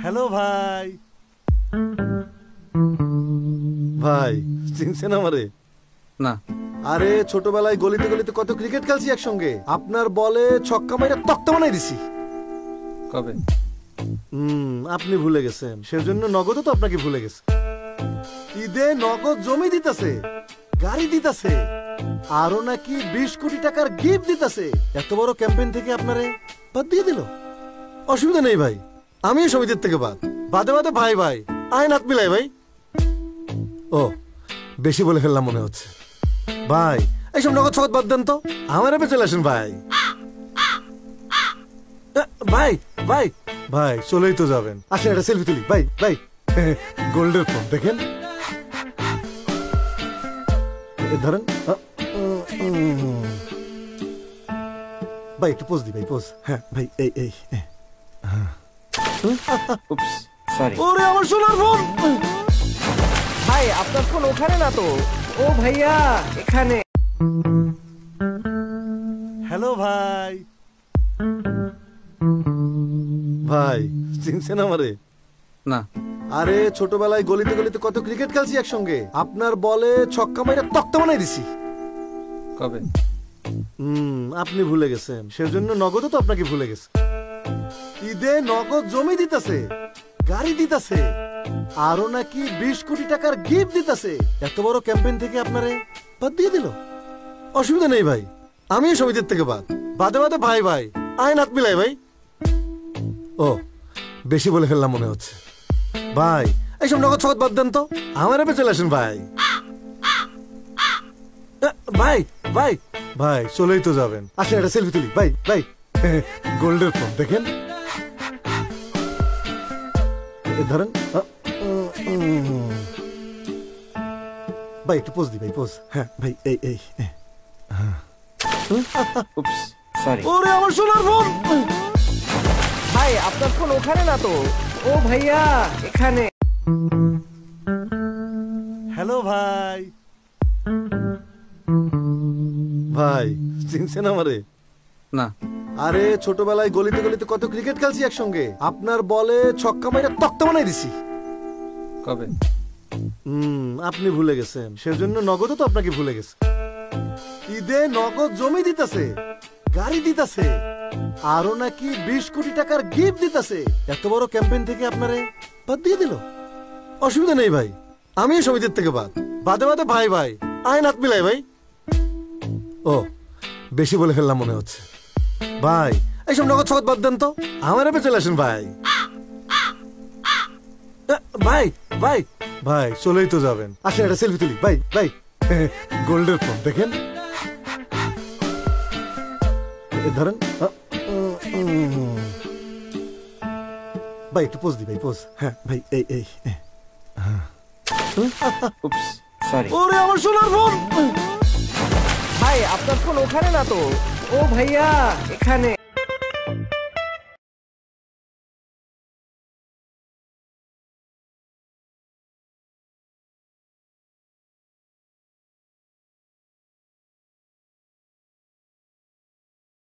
Hello ভাই। ভাই চিনছেন আমারে? না। আরে ছোটবেলায় গলিতে গলিতে কত ক্রিকেট খেলছি একসঙ্গে। আপনার বলে ছক্কা মাইরা তক্তা বানাই দিছি। কবে? আপনি ভুলে গেছেন, সেজন্য নগদও তো আপনাকে ভুলে গেছে। ঈদে নগদ জমি দিতেছে, গাড়ি দিতেছে, আরো নাকি 20 কোটি টাকার গিফট দিতেছে। এত বড় ক্যাম্পেইন থেকে আপনারে বাদ দিয়ে দিল। অসুবিধা নেই ভাই, আমিও সমিতির থেকে বাদে বাদে ভাই ভাই আইন হাত মিলাই ভাই। ও বেশি বলে ফেললাম মনে হচ্ছে। ভাই এইসব নগদ সগদ বাদ দেন তো, আমার এপে চলে আসেন ভাই। ভাই ভাই ভাই চলেই তো যাবেন, আসেন একটা সেলফি তুলি। ভাই ভাই গোল্ডের ফোন দেখেন, ধরেন ভাই একটু পোজ দি ভাই, পোজ। হ্যাঁ ভাই এই এই সরি। ওরে আমার সোনার ফোন। ভাই আপনার ফোন ওখানে না তো। ও ভাইয়া এখানে। হ্যালো ভাই। ভাই চিনছেন আমারে? না। আরে ছোটবেলায় গলিতে গলিতে কত ক্রিকেট খেলছি একসঙ্গে। আপনার বলে ছক্কা মাইরা তক্তা বানাই দিছি। কবে? আপনি ভুলে গেছেন, সেজন্য নগদও তো আপনাকে ভুলে গেছে। ঈদে নগদ জমি দিতেছে, গাড়ি দিতেছে, আরো নাকি 20 কোটি টাকার গিফট দিতেছে। এত বড় ক্যাম্পেইন থেকে আপনারে বাদ দিয়ে দিল। অসুবিধা নেই ভাই, আমিও সমিতির থেকে বাদে বাদে ভাই ভাই আইন হাত মিলাই ভাই। ও বেশি বলে ফেললাম মনে হচ্ছে। ভাই এইসব নগদ সগদ বাদ দেন তো, আমার এপে চলে আসেন ভাই। ভাই ভাই ভাই চলেই তো যাবেন, আসেন একটা সেলফি তুলি। ভাই ভাই গোল্ডের ফোন দেখেন, ধরেন ভাই একটু পোজ দি ভাই, পোজ। হ্যাঁ ভাই এই এই সরি। ওরে আমার সোনার ফোন। ভাই আপনার ফোন ওখানে না তো। ও ভাইয়া এখানে। হ্যালো ভাই। ভাই চিনছেন আমারে? না। আরে ছোটবেলায় গলিতে গলিতে কত ক্রিকেট খেলছি একসঙ্গে। আপনার বলে ছক্কা মাইরা তক্তা বানাই দিছি। কবে? আপনি ভুলে গেছেন, সেজন্য নগদও তো আপনাকে ভুলে গেছে। ঈদে নগদ জমি দিতেছে, গাড়ি দিতেছে, আরো নাকি 20 কোটি টাকার গিফট দিতেছে। এত বড় ক্যাম্পেইন থেকে আপনারে বাদ দিয়ে দিল। অসুবিধা নেই ভাই, আমিও সমিতির থেকে বাদে বাদে ভাই ভাই আইন হাত মিলাই ভাই। ও বেশি বলে ফেললাম মনে হচ্ছে। ভাই এইসব নগদ সগদ বাদ দেন তো, আমার এপে চলে আসেন ভাই। ভাই ভাই ভাই চলেই তো যাবেন, আসেন একটা সেলফি তুলি। ভাই ভাই গোল্ডের ফোন দেখেন, ধরেন ভাই একটু পোজ দি ভাই, পোজ। হ্যাঁ ভাই এই এই সরি। ওরে আমার সোনার ফোন। ভাই আপনার ফোন ওখানে না তো। ও ভাইয়া এখানে।